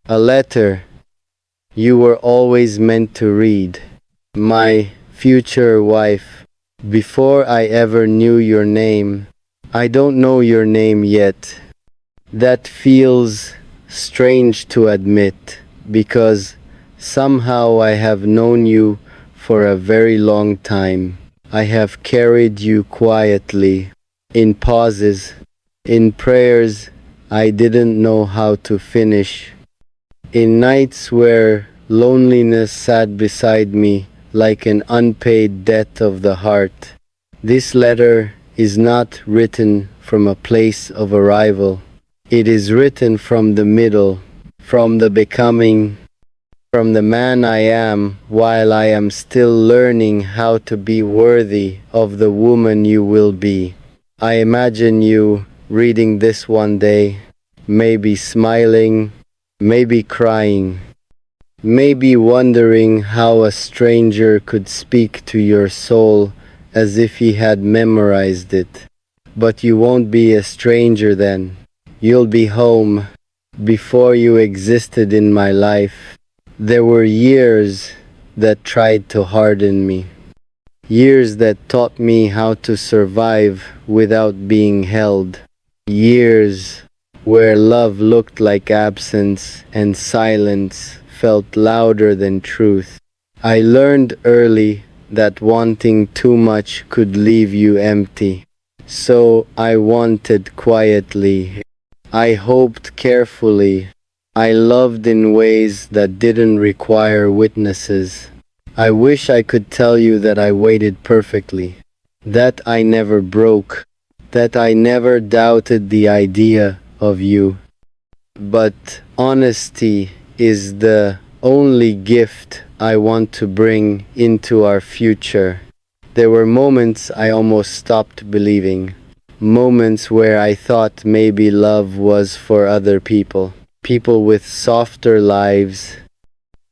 A letter you were always meant to read. My future wife, before I ever knew your name. I don't know your name yet. That feels strange to admit, because somehow I have known you for a very long time. I have carried you quietly, in pauses, in prayers I didn't know how to finish, in nights where loneliness sat beside me like an unpaid debt of the heart. This letter is not written from a place of arrival. It is written from the middle, from the becoming, from the man I am while I am still learning how to be worthy of the woman you will be. I imagine you reading this one day, maybe smiling, maybe crying, maybe wondering how a stranger could speak to your soul as if he had memorized it. But you won't be a stranger then. You'll be home. Before you existed in my life, there were years that tried to harden me. Years that taught me how to survive without being held. Years where love looked like absence and silence felt louder than truth. I learned early that wanting too much could leave you empty. So I wanted quietly. I hoped carefully. I loved in ways that didn't require witnesses. I wish I could tell you that I waited perfectly, that I never broke, that I never doubted the idea of you. But honesty is the only gift I want to bring into our future. There were moments I almost stopped believing. Moments where I thought maybe love was for other people. People with softer lives.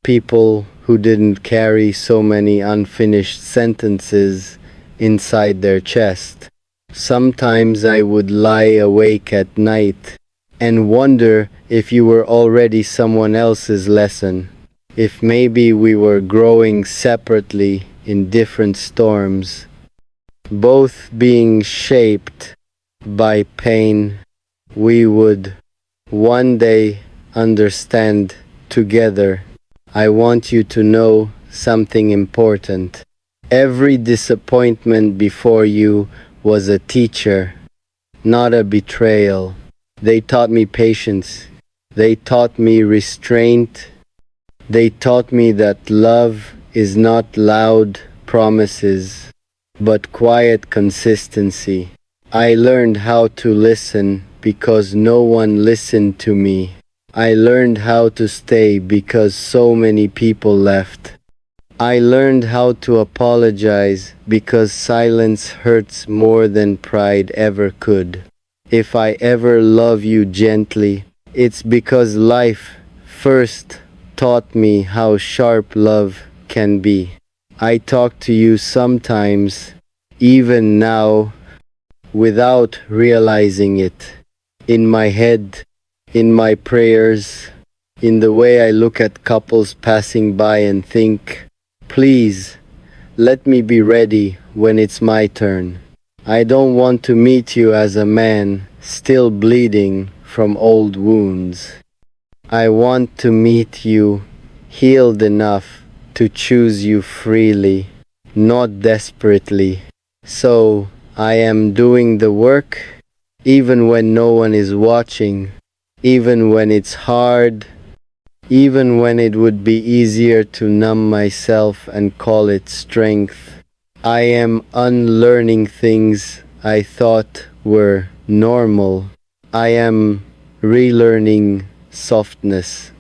People who didn't carry so many unfinished sentences inside their chest. Sometimes I would lie awake at night and wonder if you were already someone else's lesson. If maybe we were growing separately in different storms, both being shaped by pain, we would one day understand together. I want you to know something important. Every disappointment before you was a teacher, not a betrayal. They taught me patience. They taught me restraint. They taught me that love is not loud promises, but quiet consistency. I learned how to listen because no one listened to me. I learned how to stay because so many people left. I learned how to apologize because silence hurts more than pride ever could. If I ever love you gently, it's because life first taught me how sharp love can be. I talk to you sometimes, even now, without realizing it. In my head, in my prayers, in the way I look at couples passing by and think, please, let me be ready when it's my turn. I don't want to meet you as a man still bleeding from old wounds. I want to meet you healed enough to choose you freely, not desperately. So I am doing the work, even when no one is watching, even when it's hard, even when it would be easier to numb myself and call it strength. I am unlearning things I thought were normal. I am relearning softness.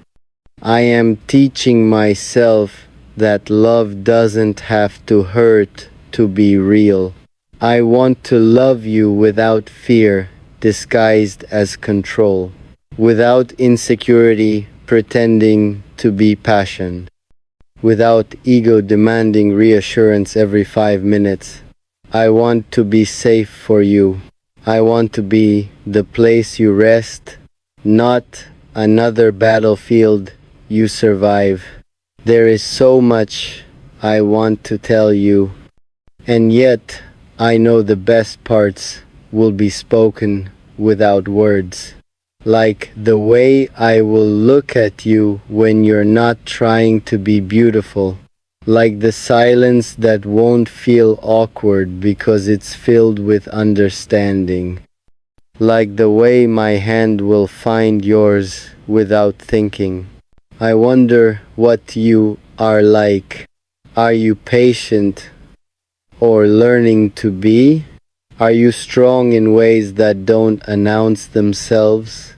I am teaching myself that love doesn't have to hurt to be real. I want to love you without fear disguised as control, without insecurity pretending to be passion, without ego demanding reassurance every 5 minutes. I want to be safe for you. I want to be the place you rest, not another battlefield you survive. There is so much I want to tell you, and yet I know the best parts will be spoken without words. Like the way I will look at you when you're not trying to be beautiful. Like the silence that won't feel awkward because it's filled with understanding. Like the way my hand will find yours without thinking. I wonder what you are like. Are you patient or learning to be? Are you strong in ways that don't announce themselves?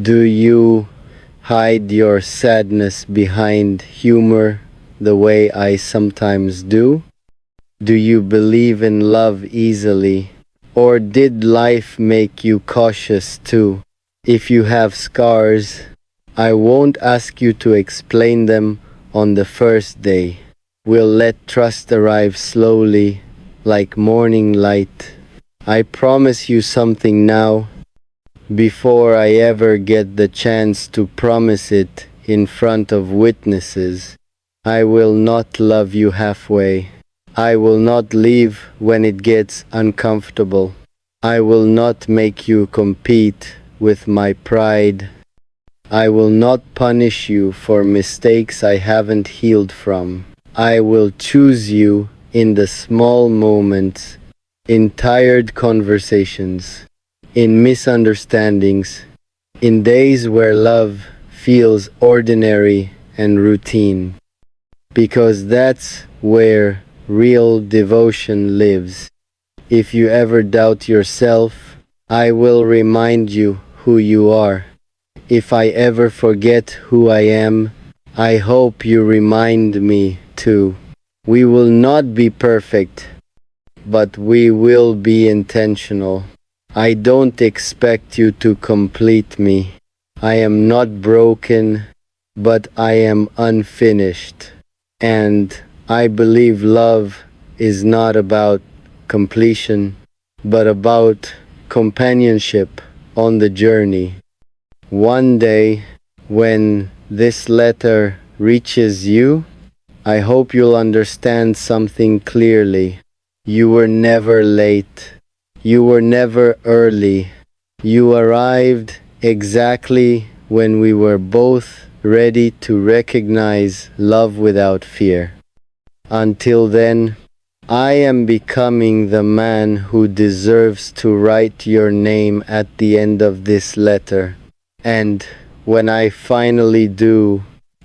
Do you hide your sadness behind humor the way I sometimes do? Do you believe in love easily? Or did life make you cautious too? If you have scars, I won't ask you to explain them on the first day. We'll let trust arrive slowly, like morning light. I promise you something now, before I ever get the chance to promise it in front of witnesses. I will not love you halfway. I will not leave when it gets uncomfortable. I will not make you compete with my pride. I will not punish you for mistakes I haven't healed from. I will choose you in the small moments, in tired conversations, in misunderstandings, in days where love feels ordinary and routine. Because that's where real devotion lives. If you ever doubt yourself, I will remind you who you are. If I ever forget who I am, I hope you remind me too. We will not be perfect, but we will be intentional. I don't expect you to complete me. I am not broken, but I am unfinished. And I believe love is not about completion, but about companionship on the journey. One day, when this letter reaches you, I hope you'll understand something clearly. You were never late. You were never early. You arrived exactly when we were both ready to recognize love without fear. Until then, I am becoming the man who deserves to write your name at the end of this letter. And when I finally do,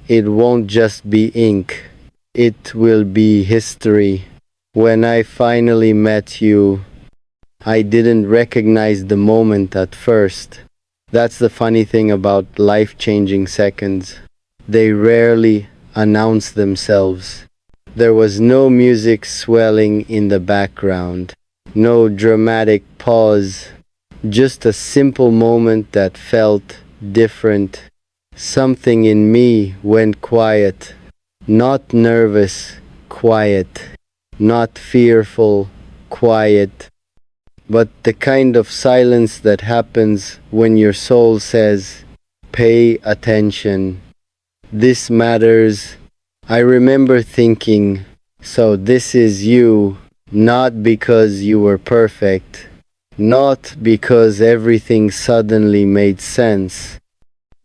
it won't just be ink. It will be history. When I finally met you, I didn't recognize the moment at first. That's the funny thing about life-changing seconds. They rarely announce themselves. There was no music swelling in the background, no dramatic pause, just a simple moment that felt different. Something in me went quiet, not nervous, quiet, not fearful, quiet, but the kind of silence that happens when your soul says, "Pay attention. This matters." I remember thinking, so this is you, not because you were perfect, not because everything suddenly made sense,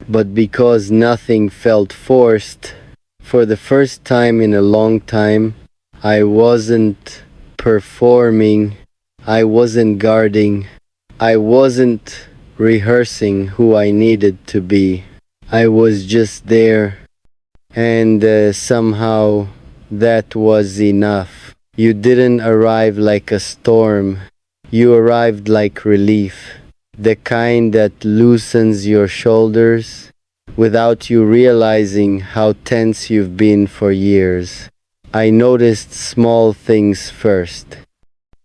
but because nothing felt forced. For the first time in a long time, I wasn't performing, I wasn't guarding, I wasn't rehearsing who I needed to be. I was just there, and somehow that was enough. You didn't arrive like a storm, you arrived like relief, the kind that loosens your shoulders without you realizing how tense you've been for years. I noticed small things first.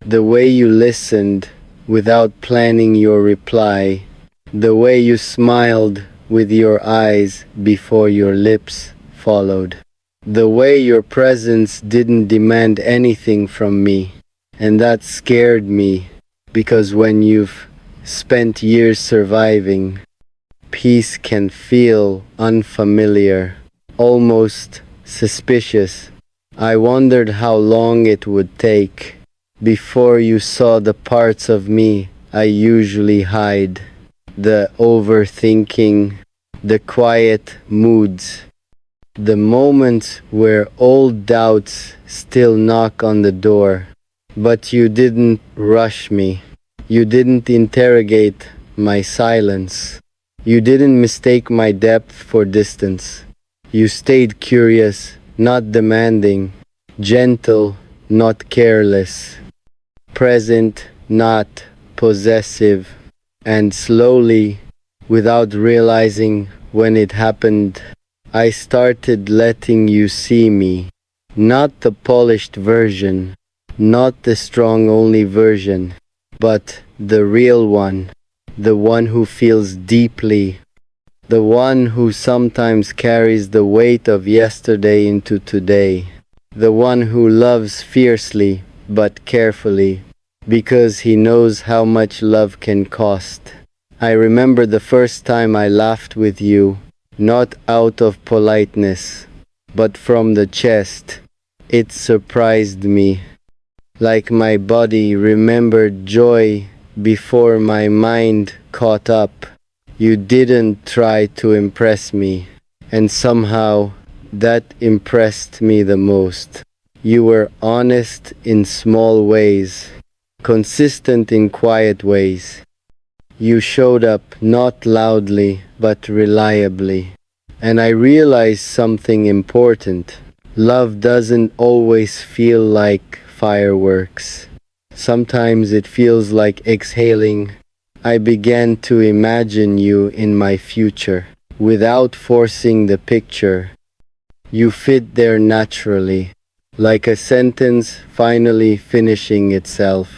The way you listened without planning your reply, the way you smiled with your eyes before your lips followed, the way your presence didn't demand anything from me. And that scared me, because when you've spent years surviving, peace can feel unfamiliar, almost suspicious. I wondered how long it would take before you saw the parts of me I usually hide, the overthinking, the quiet moods, the moments where old doubts still knock on the door. But you didn't rush me. You didn't interrogate my silence. You didn't mistake my depth for distance. You stayed curious, not demanding, gentle, not careless, present, not possessive, and slowly, without realizing when it happened, I started letting you see me, not the polished version, not the strong only version, but the real one, the one who feels deeply, the one who sometimes carries the weight of yesterday into today, the one who loves fiercely but carefully, because he knows how much love can cost. I remember the first time I laughed with you, not out of politeness, but from the chest. It surprised me, like my body remembered joy before my mind caught up. You didn't try to impress me, and somehow that impressed me the most. You were honest in small ways, consistent in quiet ways. You showed up not loudly but reliably. And I realized something important. Love doesn't always feel like fireworks. Sometimes it feels like exhaling. I began to imagine you in my future, without forcing the picture. You fit there naturally, like a sentence finally finishing itself.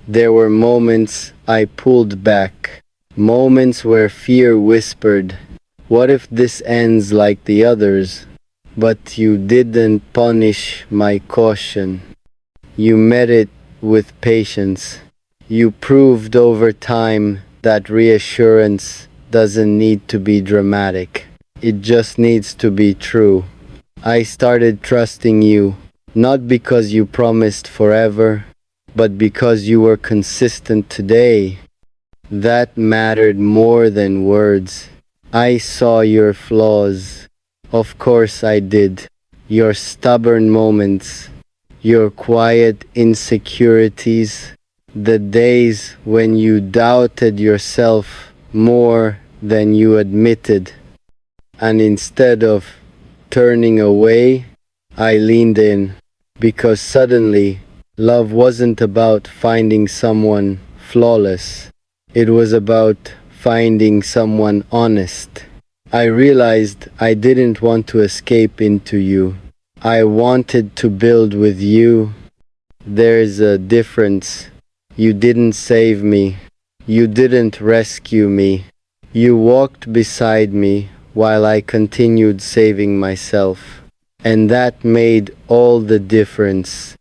There were moments I pulled back, moments where fear whispered, "What if this ends like the others?" But you didn't punish my caution. You met it with patience. You proved over time that reassurance doesn't need to be dramatic. It just needs to be true. I started trusting you, not because you promised forever, but because you were consistent today. That mattered more than words. I saw your flaws. Of course I did. Your stubborn moments, your quiet insecurities, the days when you doubted yourself more than you admitted. And instead of turning away, I leaned in, because suddenly love wasn't about finding someone flawless. It was about finding someone honest. I realized I didn't want to escape into you. I wanted to build with you. There's a difference. You didn't save me. You didn't rescue me. You walked beside me while I continued saving myself. And that made all the difference.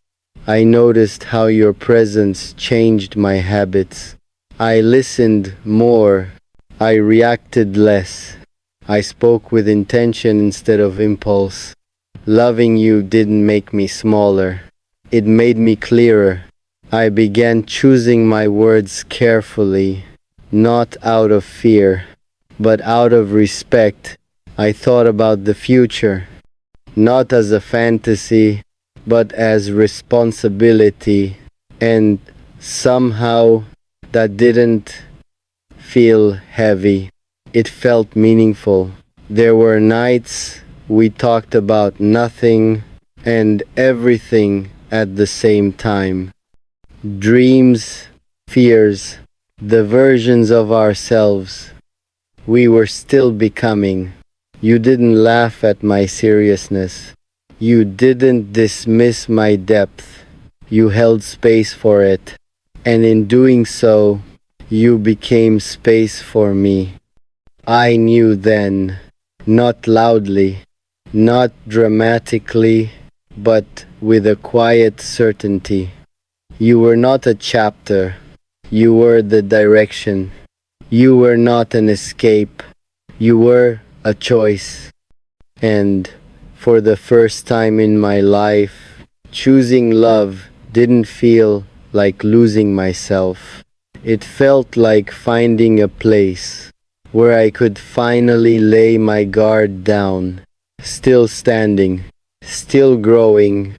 I noticed how your presence changed my habits. I listened more. I reacted less. I spoke with intention instead of impulse. Loving you didn't make me smaller. It made me clearer. I began choosing my words carefully, not out of fear, but out of respect. I thought about the future, not as a fantasy, but as responsibility, and somehow that didn't feel heavy. It felt meaningful. There were nights we talked about nothing and everything at the same time. Dreams, fears, the versions of ourselves we were still becoming. You didn't laugh at my seriousness. You didn't dismiss my depth. You held space for it. And in doing so, you became space for me. I knew then, not loudly, not dramatically, but with a quiet certainty. You were not a chapter. You were the direction. You were not an escape. You were a choice. And for the first time in my life, choosing love didn't feel like losing myself. It felt like finding a place where I could finally lay my guard down, still standing, still growing,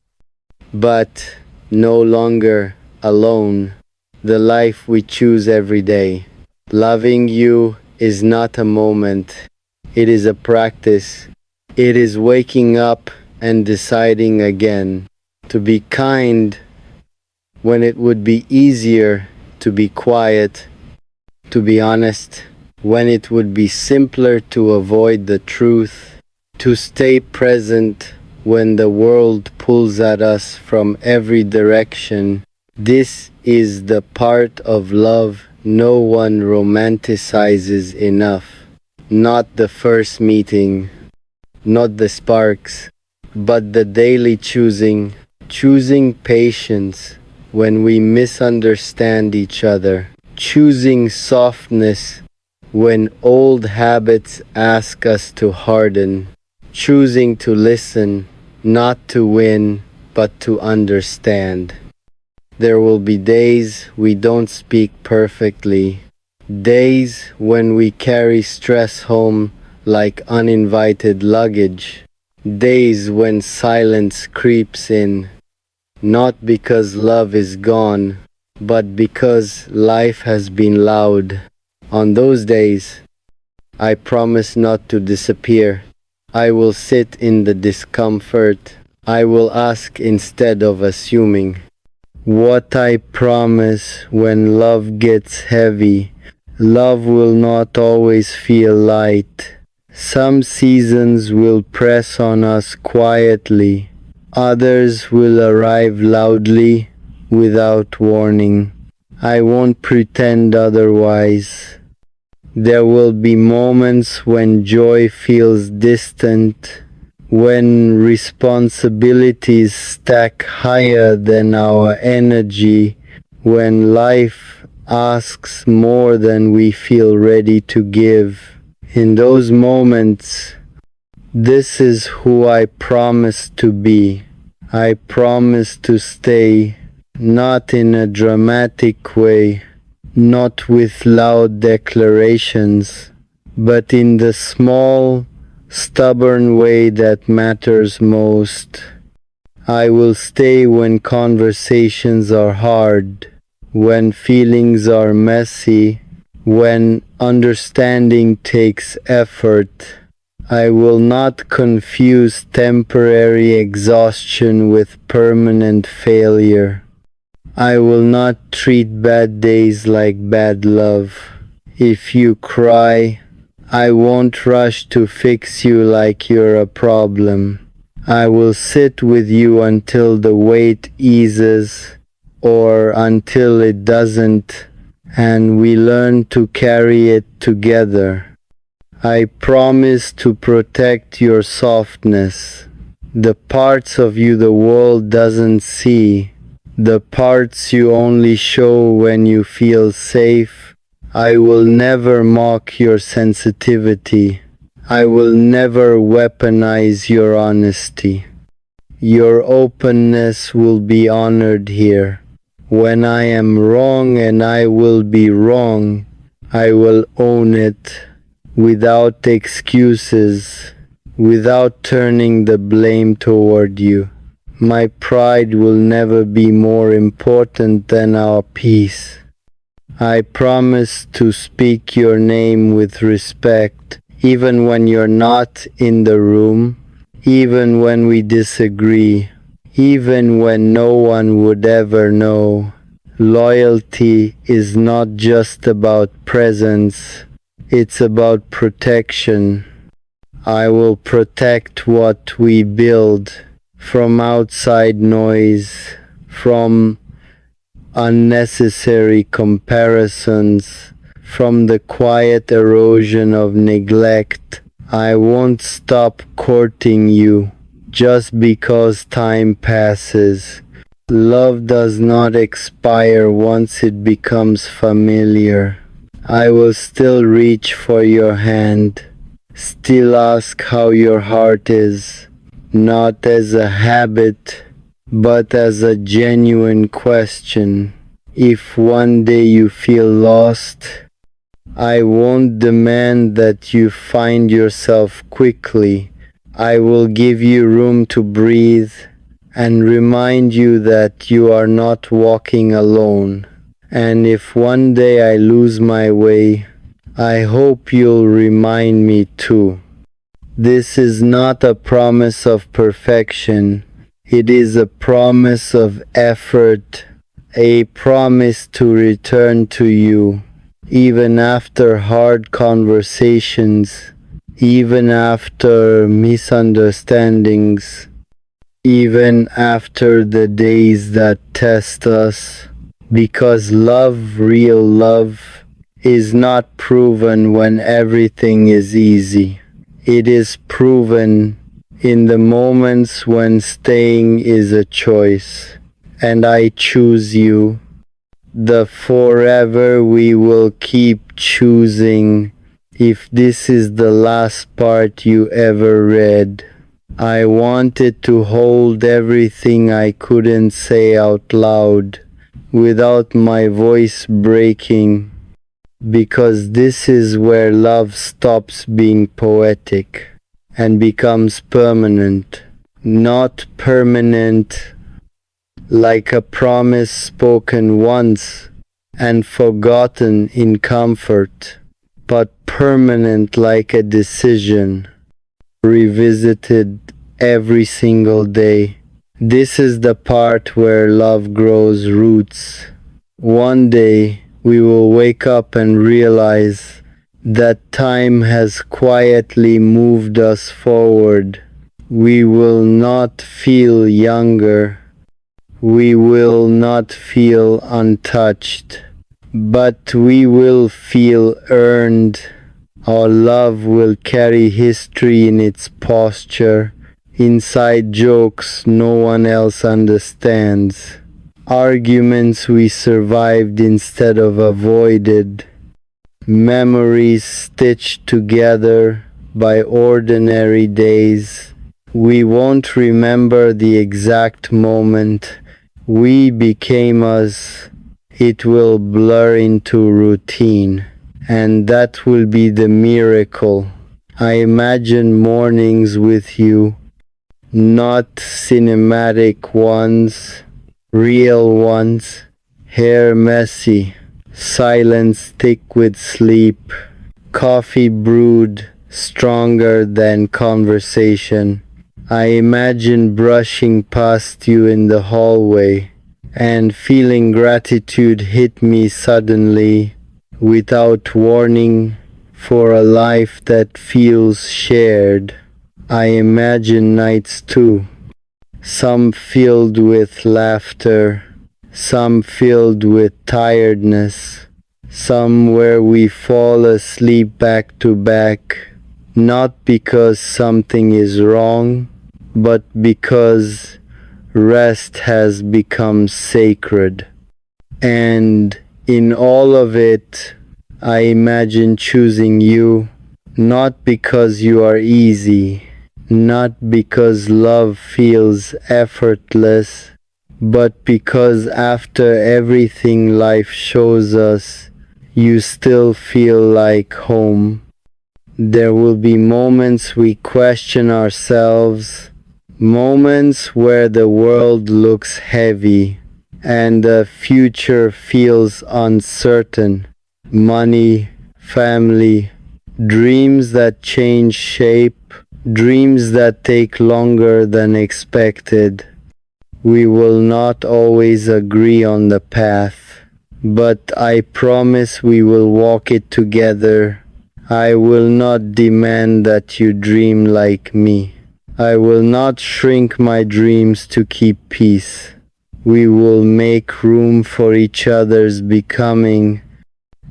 but no longer alone. The life we choose every day. Loving you is not a moment, it is a practice. It is waking up and deciding again to be kind when it would be easier to be quiet, to be honest, when it would be simpler to avoid the truth, to stay present when the world pulls at us from every direction. This is the part of love no one romanticizes enough. Not the first meeting, not the sparks, but the daily choosing patience when we misunderstand each other, choosing softness when old habits ask us to harden, choosing to listen, not to win, but to understand. There will be days we don't speak perfectly, days when we carry stress home like uninvited luggage, days when silence creeps in, not because love is gone, but because life has been loud. On those days, I promise not to disappear. I will sit in the discomfort. I will ask instead of assuming. What I promise when love gets heavy, love will not always feel light. Some seasons will press on us quietly, others will arrive loudly without warning. I won't pretend otherwise. There will be moments when joy feels distant, when responsibilities stack higher than our energy, when life asks more than we feel ready to give. In those moments, this is who I promise to be. I promise to stay, not in a dramatic way, not with loud declarations, but in the small, stubborn way that matters most. I will stay when conversations are hard, when feelings are messy, when understanding takes effort. I will not confuse temporary exhaustion with permanent failure. I will not treat bad days like bad love. If you cry, I won't rush to fix you like you're a problem. I will sit with you until the weight eases, or until it doesn't, and we learn to carry it together. I promise to protect your softness, the parts of you the world doesn't see, the parts you only show when you feel safe. I will never mock your sensitivity. I will never weaponize your honesty. Your openness will be honored here. When I am wrong, and I will be wrong, I will own it without excuses, without turning the blame toward you. My pride will never be more important than our peace. I promise to speak your name with respect, even when you're not in the room, even when we disagree, even when no one would ever know. Loyalty is not just about presence, it's about protection. I will protect what we build from outside noise, from unnecessary comparisons, from the quiet erosion of neglect. I won't stop courting you just because time passes. Love does not expire once it becomes familiar. I will still reach for your hand, Still ask how your heart is, not as a habit, but as a genuine question. If one day you feel lost, I won't demand that you find yourself quickly. I will give you room to breathe and remind you that you are not walking alone. And if one day I lose my way, I hope you'll remind me too. This is not a promise of perfection. It is a promise of effort, a promise to return to you, even after hard conversations, even after misunderstandings, even after the days that test us, because love, real love, is not proven when everything is easy. It is proven in the moments when staying is a choice. And I choose you. The forever we will keep choosing. If this is the last part you ever read, I wanted to hold everything I couldn't say out loud without my voice breaking, because this is where love stops being poetic and becomes permanent. Not permanent like a promise spoken once and forgotten in comfort, but permanent like a decision revisited every single day. This is the part where love grows roots. One day we will wake up and realize that time has quietly moved us forward. We will not feel younger. We will not feel untouched, but we will feel earned. Our love will carry history in its posture, inside jokes no one else understands, arguments we survived instead of avoided, memories stitched together by ordinary days. We won't remember the exact moment we became us. It will blur into routine, and that will be the miracle. I imagine mornings with you, not cinematic ones, real ones, hair messy, silence thick with sleep, coffee brewed stronger than conversation. I imagine brushing past you in the hallway and feeling gratitude hit me suddenly, without warning, for a life that feels shared. I imagine nights too, some filled with laughter, some filled with tiredness, some where we fall asleep back to back, not because something is wrong, but because rest has become sacred. And in all of it, I imagine choosing you, not because you are easy, not because love feels effortless, but because after everything life shows us, you still feel like home. There will be moments we question ourselves, moments where the world looks heavy and the future feels uncertain. Money, family, dreams that change shape, dreams that take longer than expected. We will not always agree on the path, but I promise we will walk it together. I will not demand that you dream like me. I will not shrink my dreams to keep peace. We will make room for each other's becoming.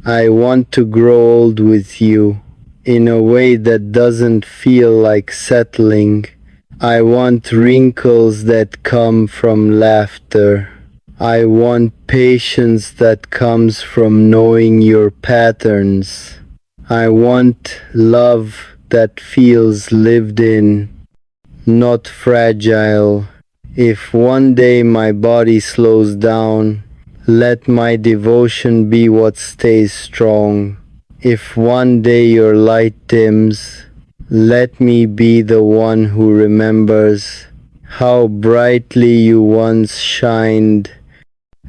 I want to grow old with you in a way that doesn't feel like settling. I want wrinkles that come from laughter. I want patience that comes from knowing your patterns. I want love that feels lived in, not fragile. If one day my body slows down, let my devotion be what stays strong. If one day your light dims, let me be the one who remembers how brightly you once shined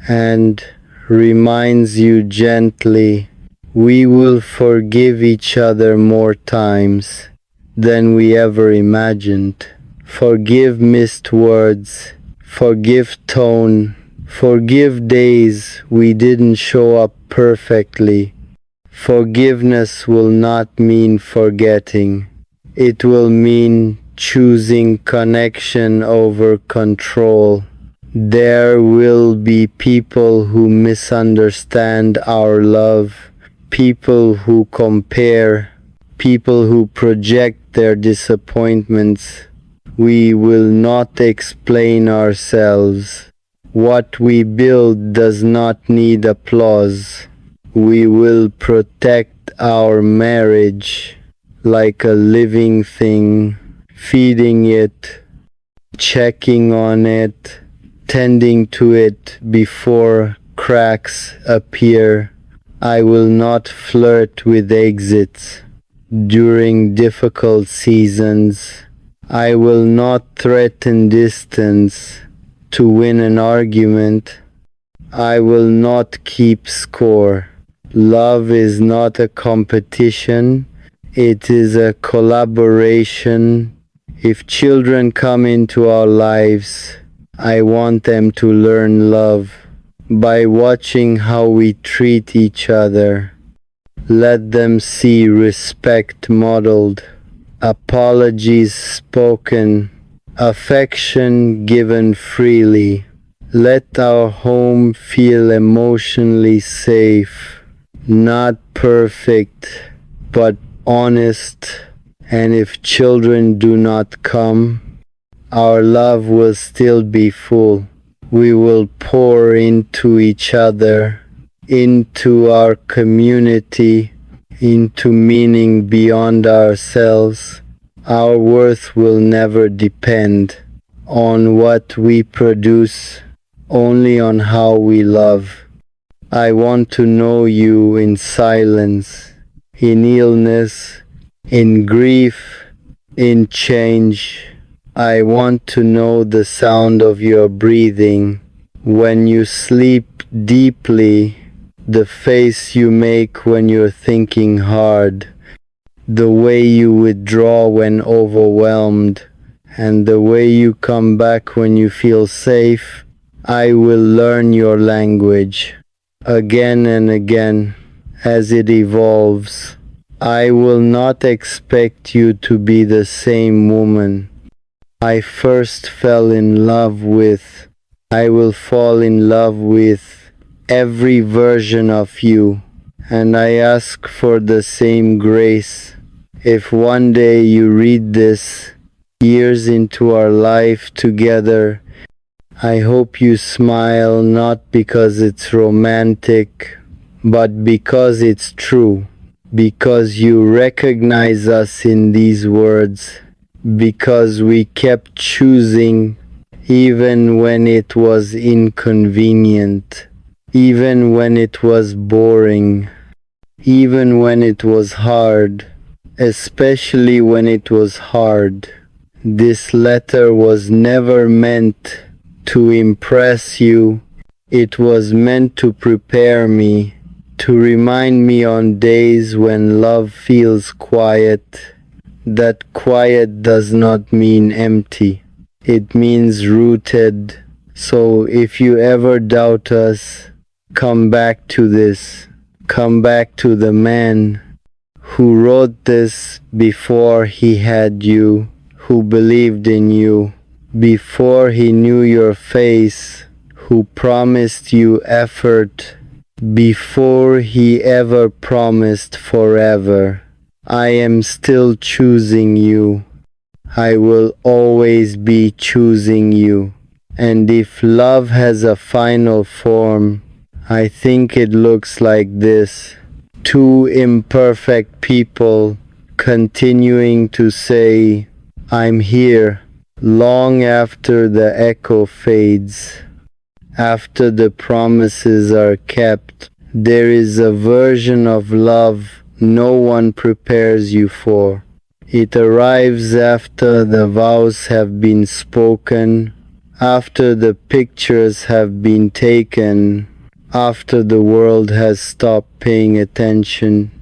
and reminds you gently we will forgive each other more times than we ever imagined. Forgive missed words, forgive tone, forgive days we didn't show up perfectly. Forgiveness will not mean forgetting. It will mean choosing connection over control. There will be people who misunderstand our love, people who compare, people who project their disappointments. We will not explain ourselves. What we build does not need applause. We will protect our marriage like a living thing, feeding it, checking on it, tending to it before cracks appear. I will not flirt with exits during difficult seasons. I will not threaten distance to win an argument. I will not keep score. Love is not a competition. It is a collaboration. If children come into our lives, I want them to learn love by watching how we treat each other. Let them see respect modeled, apologies spoken, affection given freely. Let our home feel emotionally safe, not perfect, but honest. And if children do not come, our love will still be full. We will pour into each other, into our community, into meaning beyond ourselves. Our worth will never depend on what we produce, only on how we love. I want to know you in silence, in illness, in grief, in change. I want to know the sound of your breathing when you sleep deeply, the face you make when you're thinking hard, the way you withdraw when overwhelmed, and the way you come back when you feel safe. I will learn your language again and again as it evolves. I will not expect you to be the same woman I first fell in love with. I will fall in love with every version of you, and I ask for the same grace. If one day you read this, years into our life together, I hope you smile not because it's romantic, but because it's true, because you recognize us in these words, because we kept choosing even when it was inconvenient, even when it was boring, even when it was hard, especially when it was hard. This letter was never meant to impress you. It was meant to prepare me, to remind me on days when love feels quiet, that quiet does not mean empty. It means rooted. So if you ever doubt us, come back to this. Come back to the man who wrote this before he had you, who believed in you, before he knew your face, who promised you effort, before he ever promised forever. I am still choosing you. I will always be choosing you. And if love has a final form, I think it looks like this. Two imperfect people continuing to say, I'm here, long after the echo fades. After the promises are kept, there is a version of love no one prepares you for. It arrives after the vows have been spoken, after the pictures have been taken, after the world has stopped paying attention.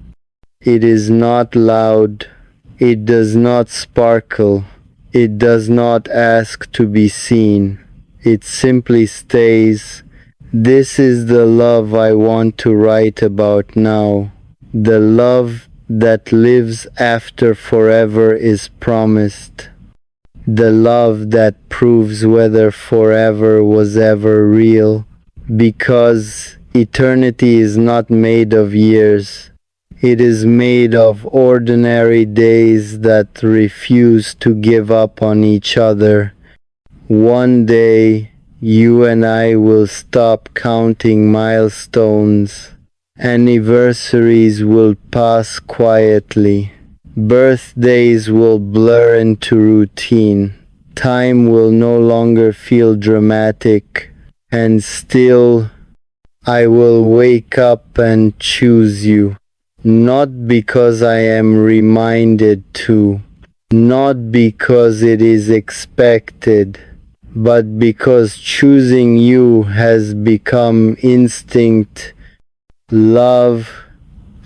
It is not loud, it does not sparkle, it does not ask to be seen. It simply stays. This is the love I want to write about now. The love that lives after forever is promised. The love that proves whether forever was ever real. Because eternity is not made of years. It is made of ordinary days that refuse to give up on each other. One day, you and I will stop counting milestones. Anniversaries will pass quietly. Birthdays will blur into routine. Time will no longer feel dramatic. And still, I will wake up and choose you. Not because I am reminded to. Not because it is expected. But because choosing you has become instinct. Love,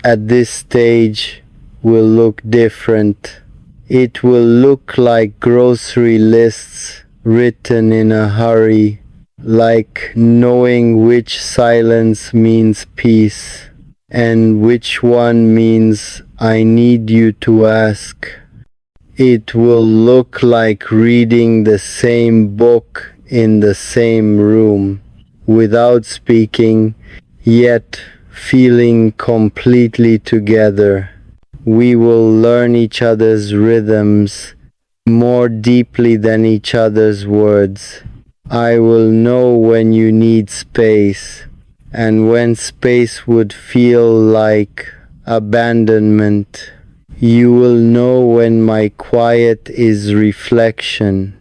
at this stage, will look different. It will look like grocery lists written in a hurry, like knowing which silence means peace, and which one means I need you to ask. It will look like reading the same book in the same room, without speaking, yet feeling completely together. We will learn each other's rhythms more deeply than each other's words. I will know when you need space, and when space would feel like abandonment. You will know when my quiet is reflection,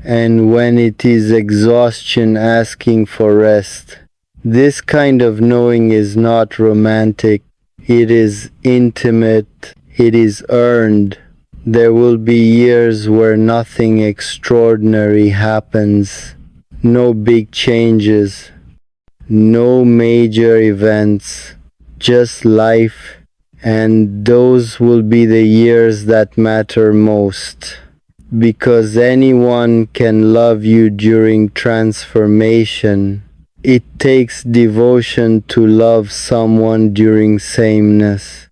and when it is exhaustion asking for rest. This kind of knowing is not romantic, it is intimate, it is earned. There will be years where nothing extraordinary happens, no big changes, no major events, just life, and those will be the years that matter most. Because anyone can love you during transformation. It takes devotion to love someone during sameness.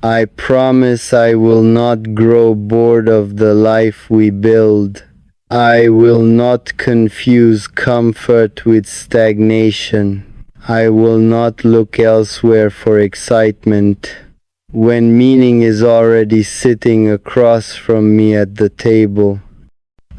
I promise I will not grow bored of the life we build. I will not confuse comfort with stagnation. I will not look elsewhere for excitement, when meaning is already sitting across from me at the table.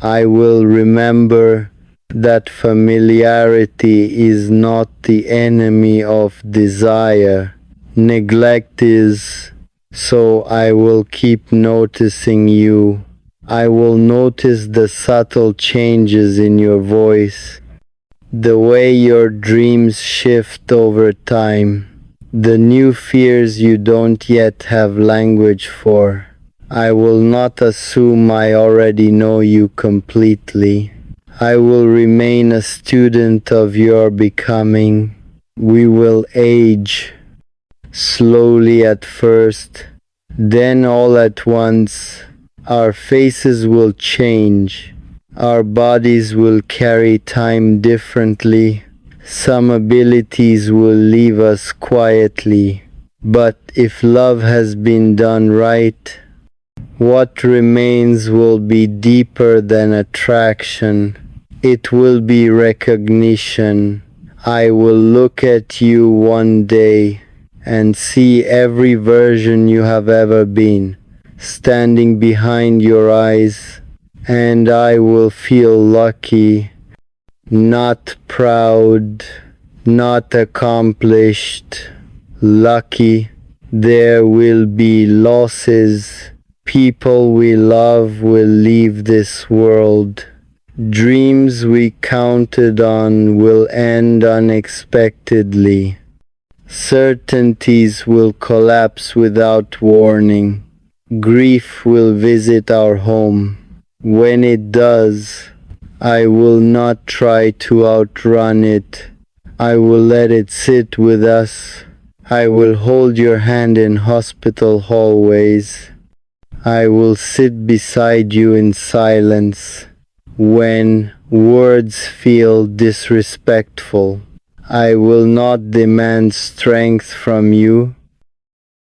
I will remember that familiarity is not the enemy of desire. Neglect is. So I will keep noticing you. I will notice the subtle changes in your voice, the way your dreams shift over time, the new fears you don't yet have language for. I will not assume I already know you completely. I will remain a student of your becoming. We will age, slowly at first, then all at once. Our faces will change. Our bodies will carry time differently. Some abilities will leave us quietly. But if love has been done right, what remains will be deeper than attraction. It will be recognition. I will look at you one day and see every version you have ever been, standing behind your eyes, and I will feel lucky, not proud, not accomplished, lucky, There will be losses. People we love will leave this world. Dreams we counted on will end unexpectedly. Certainties will collapse without warning. Grief will visit our home. When it does, I will not try to outrun it. I will let it sit with us. I will hold your hand in hospital hallways. I will sit beside you in silence. When words feel disrespectful, I will not demand strength from you.